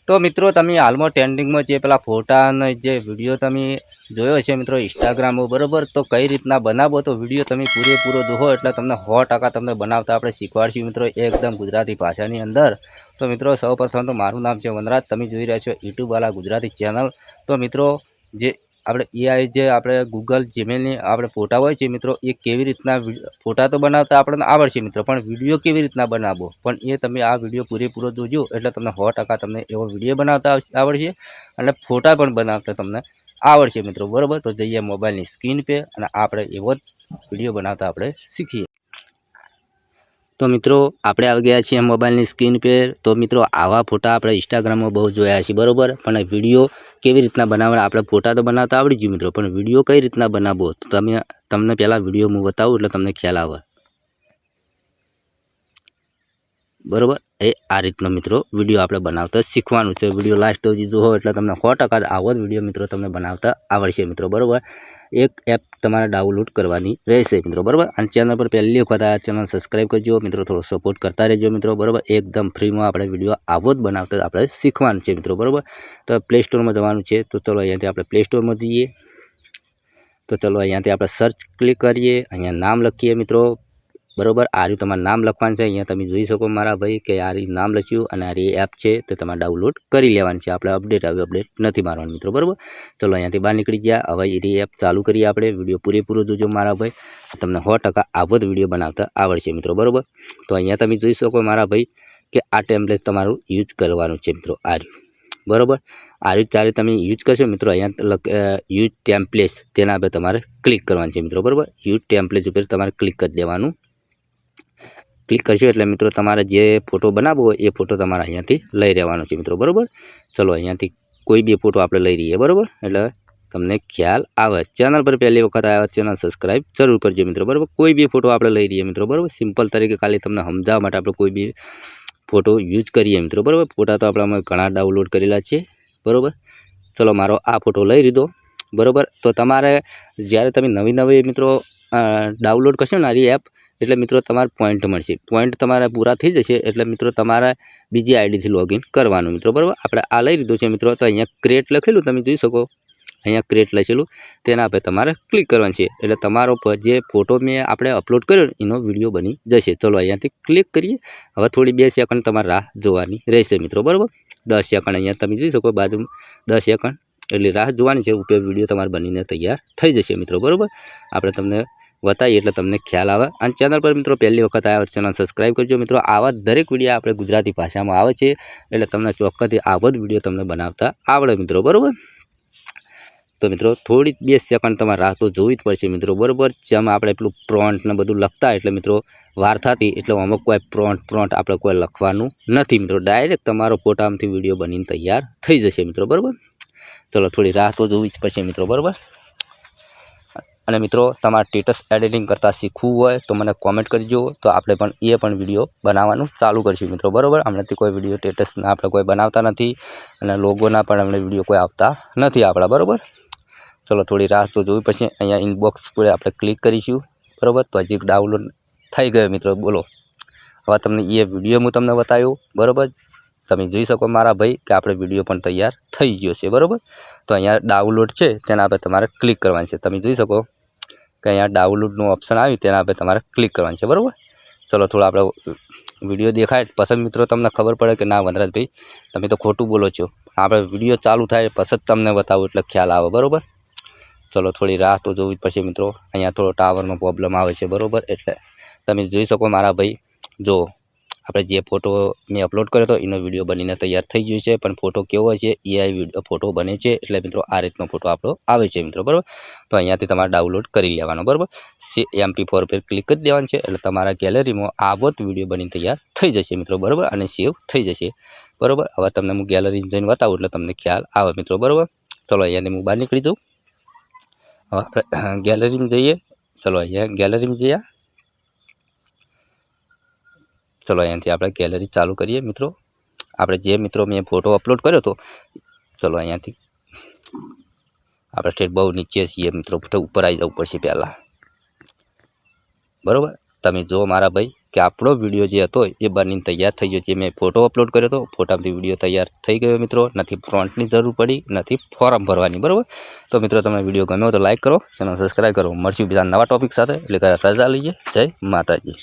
तो मित्रों तमे हालमां ट्रेंडिंग में जे पेला फोटा ने जे विडियो तमे जोयो छे मित्रों इंस्टाग्राम में बराबर। तो कई रीतना बनावो तो विडियो तमे पूरेपूरो जोहो एटले तमने 100% तमने बनावता आपणे शीखवाडीशुं मित्रों एकदम गुजराती भाषानी अंदर। तो मित्रों सौप्रथम तो मारुं नाम छे वनराज, तमे जोई रह्या छो यूट्यूब वाला गुजराती चेनल। तो मित्रों जे આપણે એઆઈ જે આપણે ગૂગલ જીમેલની આપણે ફોટા હોય છે મિત્રો, એ કેવી રીતના ફોટા તો બનાવતા આપણને આવડશે મિત્રો, પણ વિડીયો કેવી રીતના બનાવવો પણ એ તમે આ વિડીયો પૂરેપૂરો જોજો એટલે તમને 100% તમને એવો વિડીયો બનાવતા આવડશે અને ફોટા પણ બનાવતા તમને આવડશે મિત્રો, બરાબર। તો જઈએ મોબાઈલની સ્ક્રીન पे અને આપણે એવો વિડીયો બનાવતા આપણે શીખીએ। तो मित्रों आपणे આવી ગયા છીએ મોબાઈલની સ્ક્રીન पे। तो मित्रों आवा फोटा આપણે इंस्टाग्राम में बहुत જોયા છે બરોબર, પણ વિડીયો કેવી રીતના બનાવવા આપણે फोटा तो बनावता આવડી ગયું મિત્રો, પણ વિડીયો કઈ રીતના બનાવવો તો તમને પહેલા વિડીયો હું બતાવું એટલે તમને ખ્યાલ આવે बराबर। ए आ रीतना मित्रों विडियो आपणे बनावता शीखवानुं छे। विडियो लास्ट सुधी जोहो एटले तमने 100% आवो ज विडियो मित्रों तमने बनावता आवडशे मित्रों, बराबर। एक एप तमारे डाउनलॉड करवानी रहेशे मित्रों, बराबर। आणि चेनल पर पहली वखत आया चेनल सब्सक्राइब करजो मित्रों, थोड़ो सपोर्ट करता रहेजो मित्रों, बराबर। एकदम फ्री में आपणे विडियो आवो ज बनावता आपणे शीखवानुं छे मित्रों, बराबर। तो प्ले स्टोर में जवानुं छे, तो चलो अहींयाथी आपणे प्ले स्टोर में जईए। तो चलो अहींयाथी आपणे सर्च क्लिक करिए, अहींया नाम लखीए मित्रों, बराबर। आ रही तमारे नाम लखवानुं छे, अहींया तमे जोई शको मारा भाई के आ रही नाम लख्युं अने आ रही एप छे तो तमारे डाउनलॉड करी लेवानी छे। आपणे अपडेट आवी अपडेट नथी मारवानी मित्रों, बराबर। चलो अहींयाथी बहार निकળી ગયા। હવે એ एप चालू करिए आपणे। विडियो पूरेपूरो जोजो मारा भाई, तमने 100% आवो ज विडियो बनावता आवडशे मित्रों, बराबर। तो अहींया तमे जोई शको मारा भाई के आ टेम्पलेट तमारुं यूज करवानुं छे मित्रों, आ रह्युं, बराबर। आ रह्युं त्यारे तमे यूज करशो मित्रों, अहींया यूज टेम्पलेट्स तेना पर तमारे क्लिक करवानुं छे मित्रों, बराबर। यूज टेम्पलेट्स पर तमारे क्लिक कर देवानुं। क्लिक करशो एटले मित्रों तमारे जे फोटो बनावो होय ए फोटो तमारे अहींयाथी लई लेवानो छे मित्रों, बराबर। चलो अहींयाथी कोई बी फोटो आपणे लई रहीए, बराबर, एटले तमने ख्याल आवे। चेनल पर पहली वखत आया चेनल सब्सक्राइब जरूर करजो मित्रों, बराबर। कोई बी फोटो आपणे लई रहीए मित्रों, बराबर। सिंपल तरीके खाली तमने समजाववा माटे आपणे कोई बी फोटो यूज करिए मित्रों, बराबर। फोटा तो आपणे घणा डाउनलॉड करेला छे, बराबर। चलो मारो आ फोटो लई लीधो, बराबर। तो तमारे ज्यारे तमे नवी नवी मित्रों डाउनलॉड करशो ने आ रही एप એટલે મિત્રો તમારે પોઈન્ટ મળશે। પોઈન્ટ તમારા પૂરા થઈ જશે એટલે મિત્રો તમારે બીજી આઈડીથી લોગિન કરવાનું મિત્રો, બરાબર। આપણે આ લઈ લીધું છે મિત્રો, તો અહીંયા ક્રિએટ લખેલું તમે જોઈ શકો, અહીંયા ક્રિએટ લખેલું તેના પર તમારે ક્લિક કરવાનું છે એટલે તમારો જે ફોટો મેં આપણે અપલોડ કર્યો એનો વિડીયો બની જશે। ચલો અહીંયાથી ક્લિક કરીએ। હવે થોડી 2 સેકન્ડ તમારે રાહ જોવાની રહેશે મિત્રો, બરાબર। 10 સેકન્ડ અહીંયા તમે જોઈ શકો બાજુ 10 સેકન્ડ એટલે રાહ જોવાની છે, ઉપર વિડીયો તમારે બનીને તૈયાર થઈ જશે મિત્રો, બરાબર। આપણે તમને बताइए એટલે તમને ખ્યાલ આવે। અને ચેનલ પર મિત્રો પહેલી વખત આવ્યા ચેનલ સબસ્ક્રાઇબ કરજો મિત્રો। આવા દરેક વિડીયો આપણે ગુજરાતી ભાષામાં આવે છે એટલે તમને ચોક્કસથી આવો જ વિડીયો તમને બનાવતા આવડે મિત્રો, બરાબર। તો મિત્રો થોડી 2 સેકન્ડ તમારે રાહ તો જોવી જ પડશે મિત્રો, બરાબર। જેમ આપણે પેલું પ્રોન્ટ ને બધું લખતા એટલે મિત્રો વાર થતી એટલે અમુક કોઈ પ્રોન્ટ આપણે કોઈ લખવાનું નથી મિત્રો, ડાયરેક્ટ તમારો ફોટામાંથી વિડીયો બનીને તૈયાર થઈ જશે મિત્રો, બરાબર। ચલો થોડી રાહ તો જોવી જ પડશે મિત્રો, બરાબર। અને મિત્રો તમારે સ્ટેટસ એડિટિંગ કરતા શીખવું હોય તો મને કોમેન્ટ કરજો, તો આપણે પણ એ પણ વિડીયો બનાવવાનું ચાલુ કરીશું મિત્રો, બરાબર। હમણાંથી કોઈ વિડીયો સ્ટેટસના આપણે કોઈ બનાવતા નથી અને લોગોના પણ હમણાં વિડીયો કોઈ આવતા નથી આપણા, બરાબર। ચલો થોડી રાહ તો જોવી પડશે। અહીંયા ઇનબોક્સ પર આપણે ક્લિક કરીશું, બરાબર। તો હજી ડાઉનલોડ થઈ ગયો મિત્રો, બોલો। હવે તમને એ વિડીયો હું તમને બતાવ્યો, બરાબર। તમે જોઈ શકો મારા ભાઈ કે આપણે વિડીયો પણ તૈયાર થઈ ગયો છે, બરાબર। તો અહીંયા ડાઉનલોડ છે તેના પર તમારે ક્લિક કરવાનું છે। તમે જોઈ શકો કે અહીંયા ડાઉનલોડનું ઓપ્શન આવ્યું તેના પર તમારે ક્લિક કરવાનું છે, બરાબર। ચલો થોડો આપણે વિડીયો દેખાય પસંદ મિત્રો તમને ખબર પડે કે ના વનરાજભાઈ તમે તો ખોટું બોલો છો, આપણે વિડીયો ચાલુ થાય પસંદ તમને બતાવું એટલે ખ્યાલ આવે, બરાબર। ચલો થોડી રાહ તો જોવી જ પડશે મિત્રો। અહીંયા થોડો ટાવરનો પ્રોબ્લેમ આવે છે, બરાબર, એટલે તમે જોઈ શકો મારા ભાઈ જો આપણે જે ફોટો મેં અપલોડ કર્યો હતો એનો વિડીયો બનીને તૈયાર થઈ ગયો છે, પણ ફોટો કેવો છે એઆઈ ફોટો બને છે એટલે મિત્રો આ રીતનો ફોટો આપણો આવે છે મિત્રો, બરાબર। તો અહીંયાથી તમારે ડાઉનલોડ કરી લેવાનો, બરાબર। MP4 પર ક્લિક કરી દેવાનું છે એટલે તમારા ગેલેરીમાં આવો જ વિડીયો બની તૈયાર થઈ જશે મિત્રો, બરાબર, અને સેવ થઈ જશે, બરાબર। હવે તમને હું ગેલેરીમાં જઈને બતાવું એટલે તમને ખ્યાલ આવે મિત્રો, બરાબર। ચલો અહીંયાથી હું બહાર નીકળી જાઉં। હવે આપણે ગેલેરીમાં જઈએ। ચલો અહીંયા ગેલેરીમાં જઈએ। चलो अहींयाथी आपणे गैलरी चालू करिए मित्रों। आपणे जे मित्रों मैं फोटो अपलोड कर्यो तो चलो अहींयाथी आपणे स्टेट बहु नीचे छीए मित्रों, तो ऊपर आई जवुं पड़शे पहला, बराबर। તમે જો મારા ભાઈ કે આપણો વિડીયો જે હતો એ બનીને તૈયાર થઈ ગયો. જે મેં ફોટો અપલોડ કર્યો હતો, ફોટામાંથી વિડીયો તૈયાર થઈ ગયો મિત્રો. નથી ફ્રોન્ટની જરૂર પડી, નથી ફોર્મ ભરવાની. બરાબર. તો મિત્રો તમને વિડીયો ગમ્યો તો લાઈક કરો, ચેનલ સબસ્ક્રાઈબ કરો. મળશું બીજા નવા ટોપિક સાથે. એટલે રજા લઈએ. જય માતાજી.